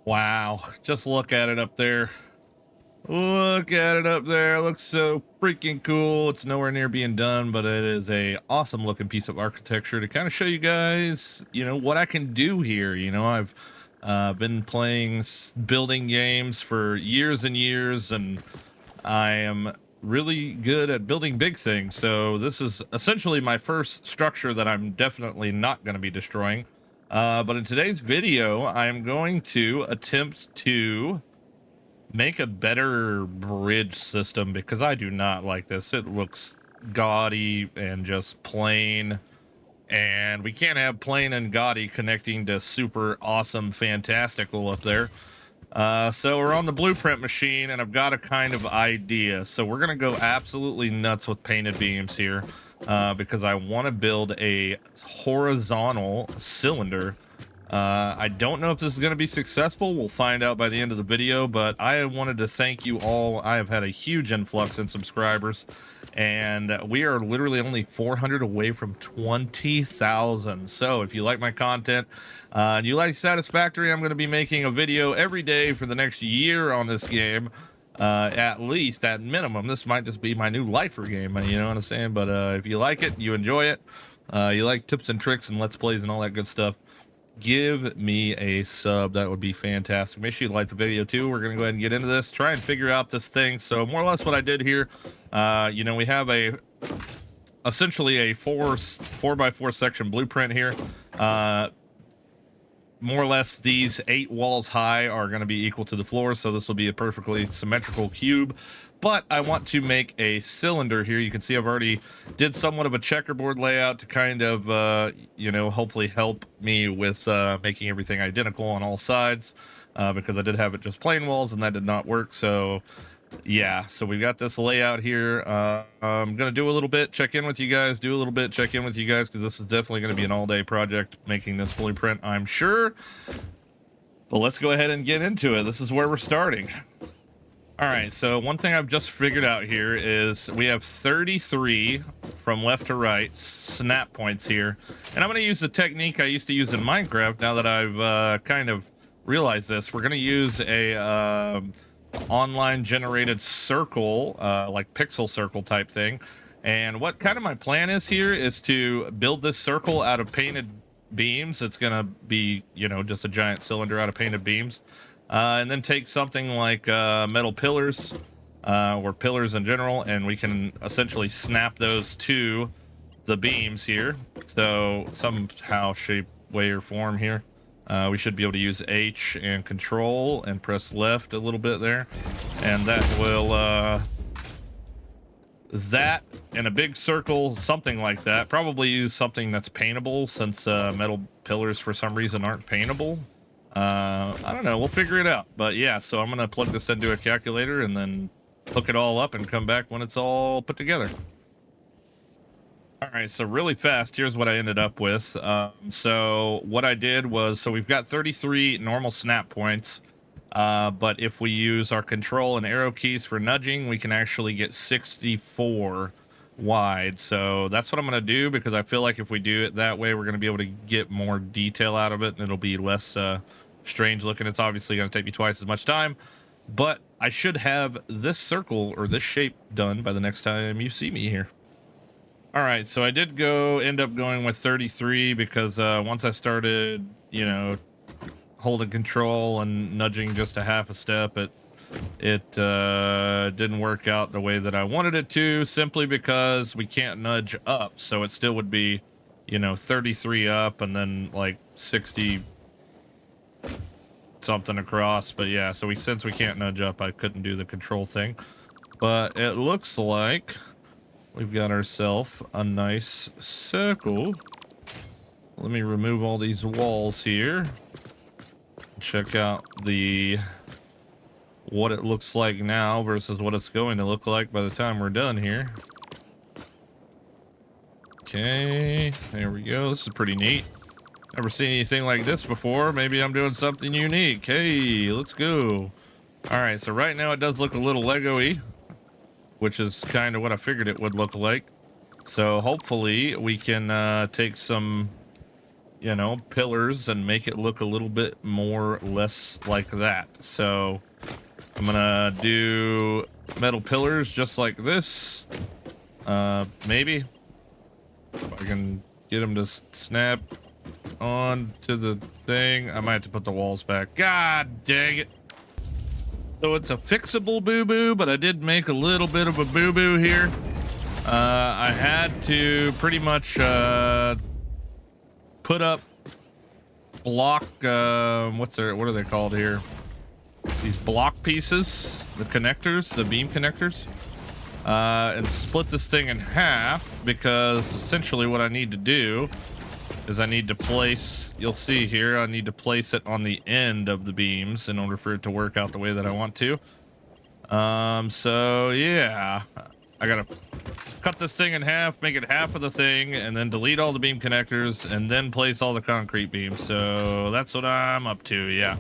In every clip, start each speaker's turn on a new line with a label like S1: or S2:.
S1: Wow, just look at it up there. Look at it up there. It looks so freaking cool. It's nowhere near being done, but it is a awesome looking piece of architecture to kind of show you guys, what I can do here. I've been playing building games for years and years, and I am really good at building big things. So this is essentially my first structure that I'm definitely not going to be destroying. But in today's video, I'm going to attempt to make a better bridge system because I do not like this. It looks gaudy and just plain, and we can't have plain and gaudy connecting to super awesome fantastical up there. So we're on the blueprint machine, and I've got a kind of idea. So we're gonna go absolutely nuts with painted beams here, because I want to build a horizontal cylinder. I don't know if this is going to be successful. We'll find out by the end of the video, but I wanted to thank you all. I have had a huge influx in subscribers, and we are literally only 400 away from 20,000. So if you like my content, and you like Satisfactory, I'm going to be making a video every day for the next year on this game. At least, at minimum. This might just be my new lifer game, you know what I'm saying? But if you like it, you enjoy it, you like tips and tricks and let's plays and all that good stuff, give me a sub. That would be fantastic. Make sure you like the video too. We're gonna go ahead and get into this, try and figure out this thing. So more or less what I did here, we have essentially a 4x4 section blueprint here. More or less these 8 walls high are going to be equal to the floor, so this will be a perfectly symmetrical cube. But I want to make a cylinder here. You can see I've already did somewhat of a checkerboard layout to kind of hopefully help me with making everything identical on all sides, because I did have it just plain walls and that did not work. So yeah, so we've got this layout here. I'm gonna do a little bit, check in with you guys, do a little bit, check in with you guys, because this is definitely going to be an all-day project making this blueprint, I'm sure. But let's go ahead and get into it. This is where we're starting. All right, so one thing I've just figured out here is we have 33 from left to right snap points here, and I'm going to use the technique I used to use in Minecraft. Now that I've kind of realized this, we're going to use a online generated circle, like pixel circle type thing. And what kind of my plan is here is to build this circle out of painted beams. It's gonna be just a giant cylinder out of painted beams, and then take something like metal pillars, or pillars in general, and we can essentially snap those to the beams here. So somehow, shape, way, or form here, we should be able to use H and control and press left a little bit there, and that will that in a big circle, something like that. Probably use something that's paintable, since metal pillars for some reason aren't paintable. I don't know, we'll figure it out. But yeah, so I'm gonna plug this into a calculator and then hook it all up and come back when it's all put together. All right, so really fast, here's what I ended up with. So what I did was, so we've got 33 normal snap points, but if we use our control and arrow keys for nudging, we can actually get 64 wide. So that's what I'm going to do, because I feel like if we do it that way, we're going to be able to get more detail out of it, and it'll be less strange looking. It's obviously going to take me twice as much time, but I should have this circle or this shape done by the next time you see me here. All right, so I did end up going with 33 because once I started, holding control and nudging just a half a step, it didn't work out the way that I wanted it to, simply because we can't nudge up. So it still would be, 33 up and then like 60 something across. But yeah, so since we can't nudge up, I couldn't do the control thing. But it looks like we've got ourselves a nice circle. Let me remove all these walls here. Check out what it looks like now versus what it's going to look like by the time we're done here. Okay, there we go. This is pretty neat. Never seen anything like this before. Maybe I'm doing something unique. Hey, let's go. All right, so right now it does look a little Lego-y, which is kind of what I figured it would look like. So hopefully we can take some you know, pillars and make it look a little bit more less like that. So I'm gonna do metal pillars just like this. Maybe if I can get them to snap on to the thing. I might have to put the walls back. God dang it. So it's a fixable boo-boo, but I did make a little bit of a boo-boo here. I had to pretty much put up block, what are they called here? These block pieces, the connectors, the beam connectors, and split this thing in half, because essentially what I need to do is I need to place, you'll see here, I need to place it on the end of the beams in order for it to work out the way that I want to. So yeah, I gotta cut this thing in half, make it half of the thing, and then delete all the beam connectors, and then place all the concrete beams. So that's what I'm up to, yeah.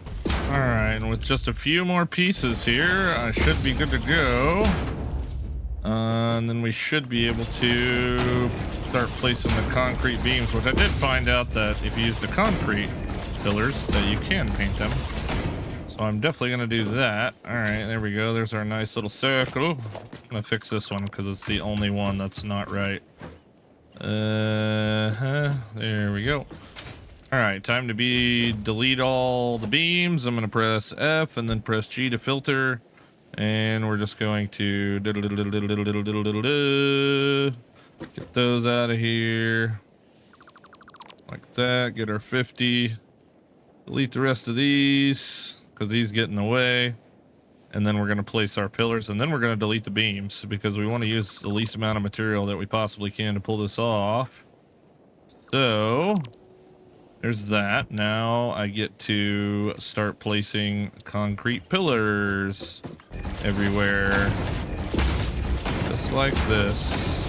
S1: All right, and with just a few more pieces here, I should be good to go. And then we should be able to start placing the concrete beams, which I did find out that if you use the concrete pillars, that you can paint them. So I'm definitely going to do that. All right, there we go. There's our nice little circle. I'm going to fix this one because it's the only one that's not right. There we go. All right, time to delete all the beams. I'm going to press F and then press G to filter. And we're just going to get those out of here. Like that. Get our 50. Delete the rest of these, because these get in the way. And then we're going to place our pillars, and then we're going to delete the beams, because we want to use the least amount of material that we possibly can to pull this off. So there's that. Now I get to start placing concrete pillars everywhere, just like this.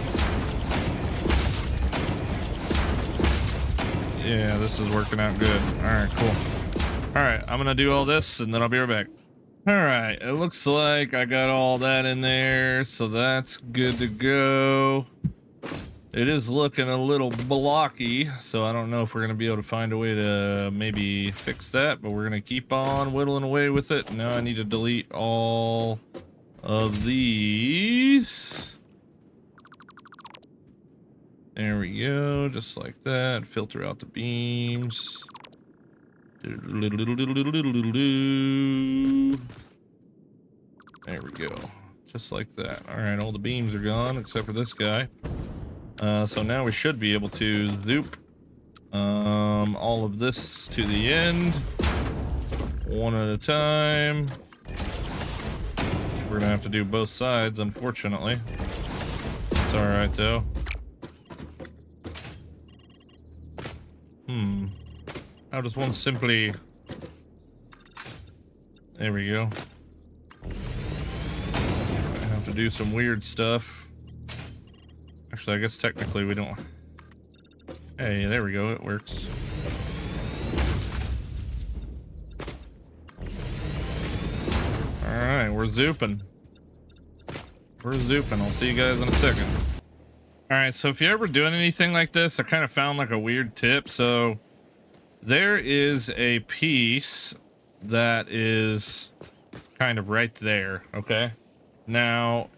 S1: Yeah, this is working out good. All right, cool. All right, I'm gonna do all this and then I'll be right back. All right, it looks like I got all that in there, so that's good to go. It is looking a little blocky, so I don't know if we're gonna be able to find a way to maybe fix that, but we're gonna keep on whittling away with it. Now I need to delete all of these. There we go, just like that. Filter out the beams. There we go, just like that. All right, all the beams are gone except for this guy. So now we should be able to zoop all of this to the end, one at a time. We're gonna have to do both sides, unfortunately. It's all right though. How does one simply... There we go. I have to do some weird stuff. Actually, I guess technically we don't... Hey, there we go, it works. Alright, we're zooping. We're zooping. I'll see you guys in a second. Alright, so if you're ever doing anything like this, I kind of found like a weird tip. So there is a piece that is kind of right there, okay? Now,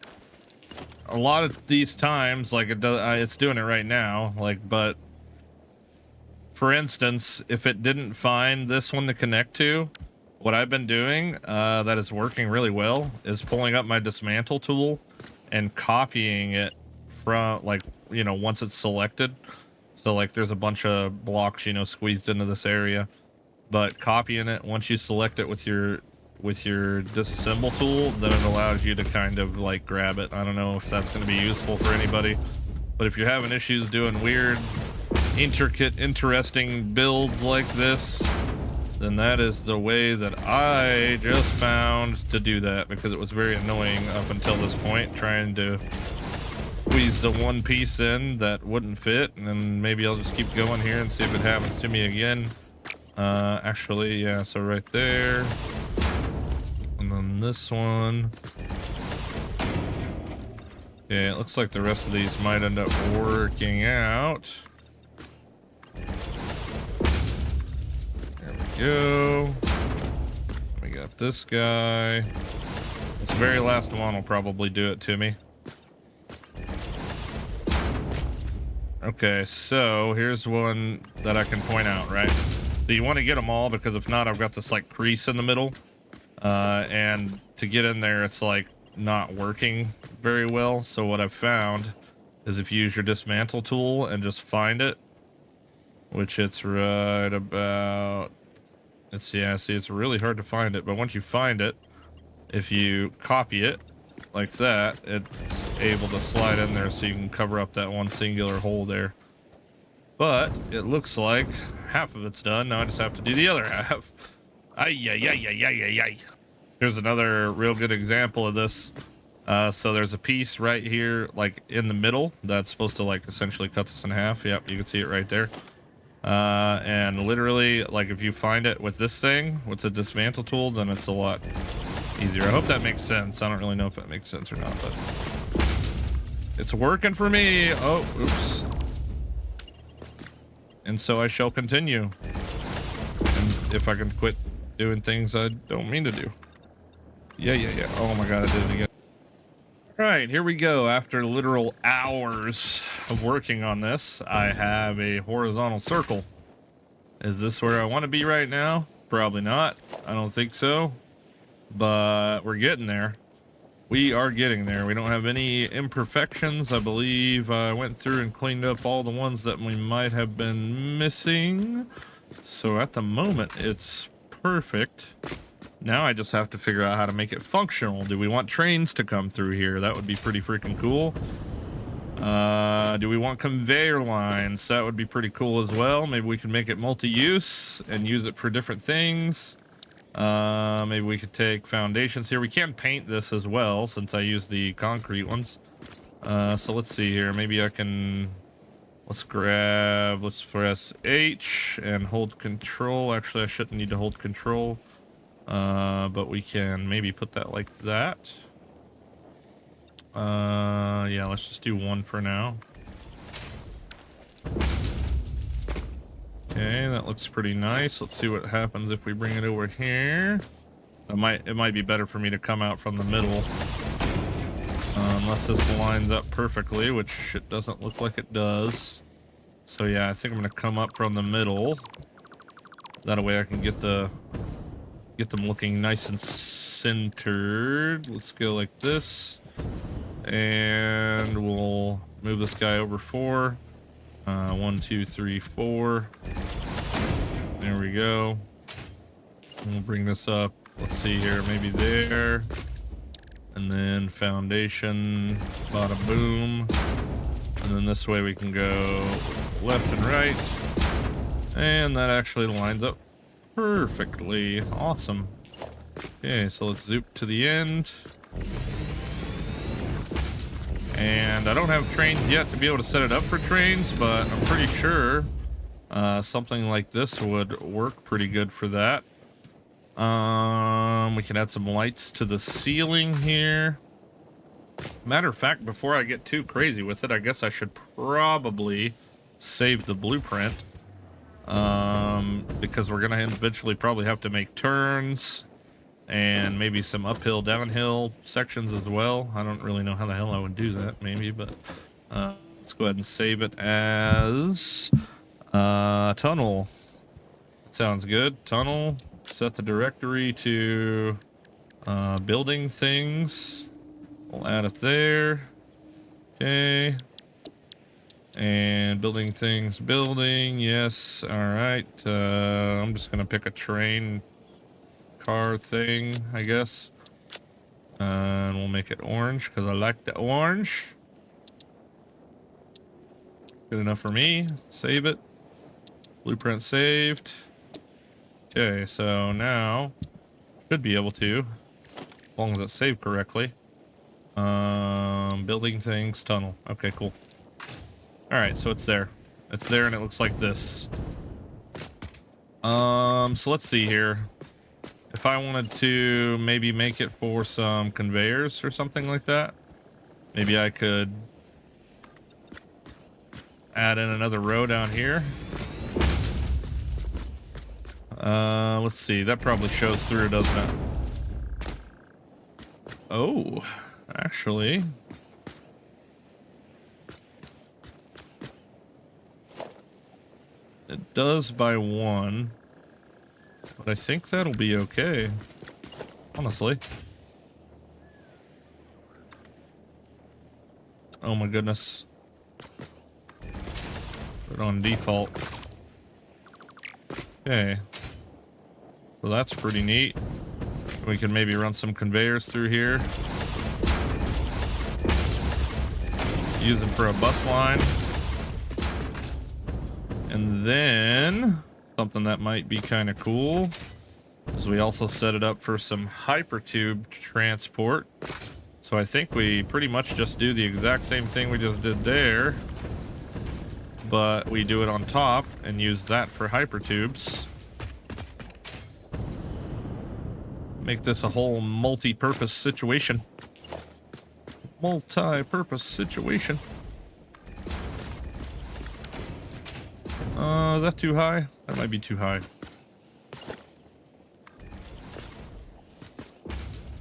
S1: a lot of these times, like it's doing it right now, like, but for instance, if it didn't find this one to connect to, what I've been doing that is working really well is pulling up my dismantle tool and copying it from, like, you know, once it's selected. So like there's a bunch of blocks, you know, squeezed into this area, but copying it once you select it with your disassemble tool, then it allows you to kind of like grab it. I don't know if that's going to be useful for anybody, but if you're having issues doing weird, intricate, interesting builds like this, then that is the way that I just found to do that, because it was very annoying up until this point, trying to squeeze the one piece in that wouldn't fit. And then maybe I'll just keep going here and see if it happens to me again. Actually, yeah, so right there. And then this one. Yeah, it looks like the rest of these might end up working out. go. We got this guy. This very last one will probably do it to me. Okay, so here's one that I can point out, right? So you want to get them all, because if not, I've got this like crease in the middle. And to get in there, it's like not working very well. So what I've found is if you use your dismantle tool and just find it, which it's right about, yeah, see, it's really hard to find it, but once you find it, if you copy it like that, it's able to slide in there so you can cover up that one singular hole there. But it looks like half of it's done. Now I just have to do the other half. Ay, ay, ay, ay, ay, ay, ay. Here's another real good example of this. So there's a piece right here, like in the middle, that's supposed to like essentially cut this in half. Yep, you can see it right there. And literally, like if you find it with this thing, with the dismantle tool, then it's a lot easier. I hope that makes sense. I don't really know if that makes sense or not, but it's working for me. Oh, oops. And so I shall continue. And if I can quit doing things I don't mean to do. Yeah. Oh my god, I did it again. All right, here we go. After literal hours of working on this, I have a horizontal circle. Is this where I want to be right now? Probably not. I don't think so. But we're getting there. We are getting there. We don't have any imperfections. I believe I went through and cleaned up all the ones that we might have been missing. So at the moment, it's perfect. Now I just have to figure out how to make it functional. Do we want trains to come through here? That would be pretty freaking cool. Do we want conveyor lines? That would be pretty cool as well. Maybe we can make it multi-use and use it for different things. Maybe we could take foundations here. We can paint this as well since I use the concrete ones. So let's see here. Maybe I can... let's press H and hold control. Actually, I shouldn't need to hold control. But we can maybe put that like that. Yeah, let's just do one for now. Okay, that looks pretty nice. Let's see what happens if we bring it over here. It might be better for me to come out from the middle. Unless this lines up perfectly, which it doesn't look like it does. So yeah, I think I'm gonna come up from the middle. That way I can get them looking nice and centered. Let's go like this. And we'll move this guy over 4. 1, 2, 3, 4. There we go. We'll bring this up. Let's see here, maybe there. And then foundation, bada boom. And then this way we can go left and right. And that actually lines up perfectly. Awesome. Okay, so let's zoop to the end. And I don't have trains yet to be able to set it up for trains, but I'm pretty sure something like this would work pretty good for that. We can add some lights to the ceiling here. Matter of fact, before I get too crazy with it, I guess I should probably save the blueprint. Because we're gonna eventually probably have to make turns and maybe some uphill, downhill sections as well. I don't really know how the hell I would do that, maybe, but let's go ahead and save it as tunnel. That sounds good. Tunnel. Set the directory to building things. We'll add it there. Okay. And building things, building, yes, all right. I'm just gonna pick a train car thing, I guess. And we'll make it orange because I like the orange. Good enough for me. Save it. Blueprint saved. Okay, so now should be able to, as long as it's saved correctly. Building things, tunnel. Okay, cool. All right, so it's there. It's there, and it looks like this. So let's see here. If I wanted to maybe make it for some conveyors or something like that, maybe I could add in another row down here. Let's see. That probably shows through, doesn't it? Oh, actually. It does by one. But I think that'll be okay. Honestly. Oh my goodness. Put it on default. Okay. So that's pretty neat. We can maybe run some conveyors through here. Use them for a bus line. And then something that might be kind of cool is we also set it up for some hypertube transport. So I think we pretty much just do the exact same thing we just did there, but we do it on top and use that for hypertubes. Make this a whole multi-purpose situation. Multi-purpose situation. Is that too high? That might be too high.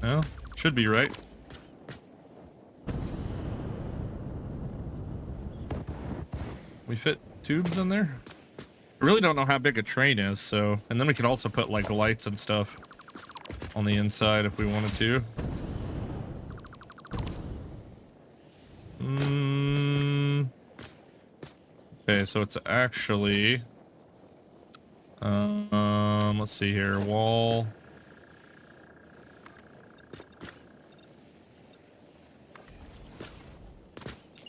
S1: No, should be right. We fit tubes in there? I really don't know how big a train is, so... And then we could also put, like, lights and stuff on the inside if we wanted to. Okay, so it's actually... let's see here. Wall...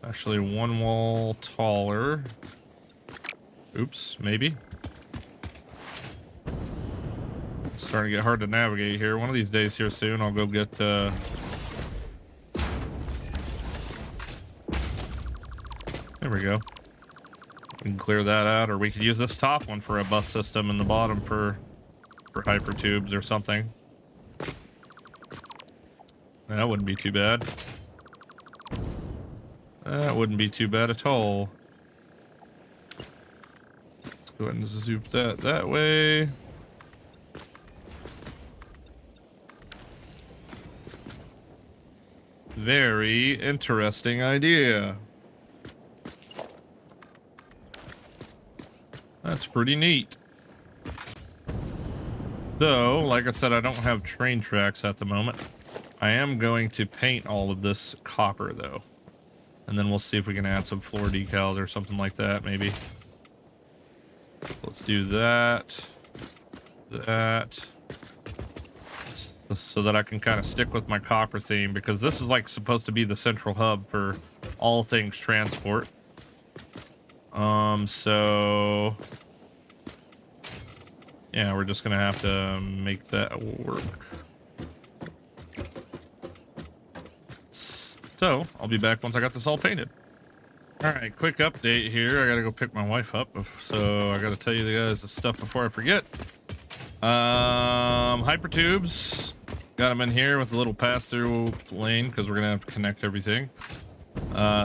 S1: Actually, one wall taller. Oops, maybe. It's starting to get hard to navigate here. One of these days here soon, I'll go get, There we go. We can clear that out, or we could use this top one for a bus system and the bottom for hypertubes or something. That wouldn't be too bad. That wouldn't be too bad at all. Let's go ahead and zoop that way. Very interesting idea. That's pretty neat. So, like I said, I don't have train tracks at the moment. I am going to paint all of this copper, though. And then we'll see if we can add some floor decals or something like that, maybe. Let's do that. That. So that I can kind of stick with my copper theme, because this is like supposed to be the central hub for all things transport. So... yeah, we're just gonna have to make that work. So, I'll be back once I got this all painted. Alright, quick update here. I gotta go pick my wife up, so I gotta tell you guys the stuff before I forget. Hypertubes. Got them in here with a little pass-through lane, because we're gonna have to connect everything.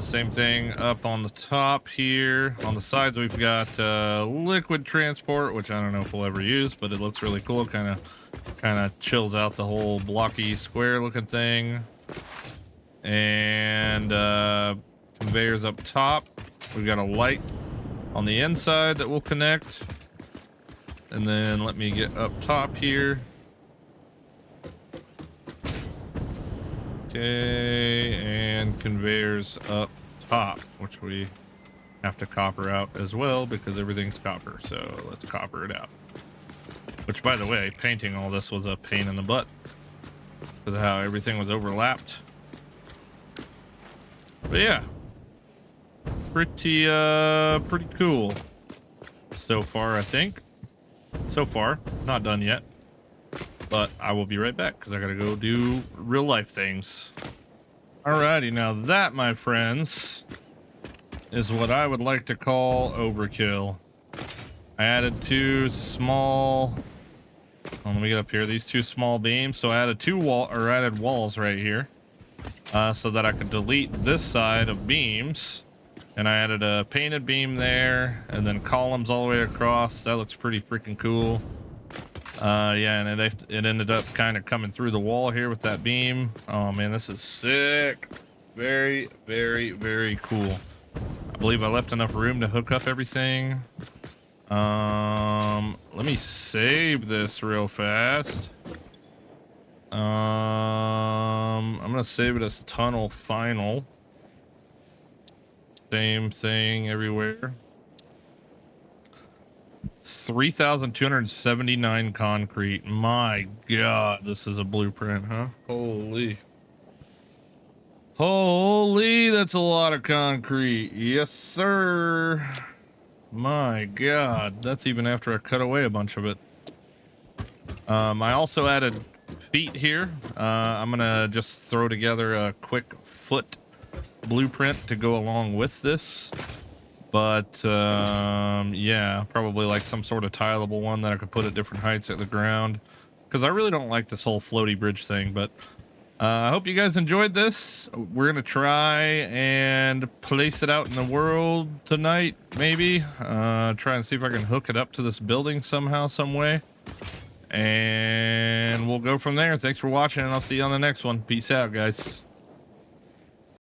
S1: Same thing up on the top here. On the sides, we've got liquid transport, which I don't know if we'll ever use, but it looks really cool. Kind of chills out the whole blocky square looking thing. And conveyors up top. We've got a light on the inside that will connect. And then let me get up top here. Okay, and conveyors up top, which we have to copper out as well because everything's copper. So let's copper it out. Which, by the way, painting all this was a pain in the butt because of how everything was overlapped. But yeah, pretty cool so far, I think. So far, not done yet. But I will be right back because I gotta go do real life things. Alrighty, now that, my friends, is what I would like to call overkill. I added two small... oh, let me get up here. These two small beams. So I added added walls right here, so that I could delete this side of beams. And I added a painted beam there, and then columns all the way across. That looks pretty freaking cool. Yeah, and it ended up kind of coming through the wall here with that beam. Oh man, this is sick. Very, very, very cool. I believe I left enough room to hook up everything. Let me save this real fast. I'm gonna save it as tunnel final. Same thing everywhere. 3,279 concrete. My God, this is a blueprint, huh? Holy. Holy, that's a lot of concrete. Yes, sir. My God, that's even after I cut away a bunch of it. I also added feet here. I'm gonna just throw together a quick foot blueprint to go along with this. But yeah, probably like some sort of tileable one that I could put at different heights at the ground, because I really don't like this whole floaty bridge thing. But I hope you guys enjoyed this. We're gonna try and place it out in the world tonight, maybe. Try and see if I can hook it up to this building somehow, some way, and we'll go from there. Thanks for watching, and I'll see you on the next one. Peace out, guys.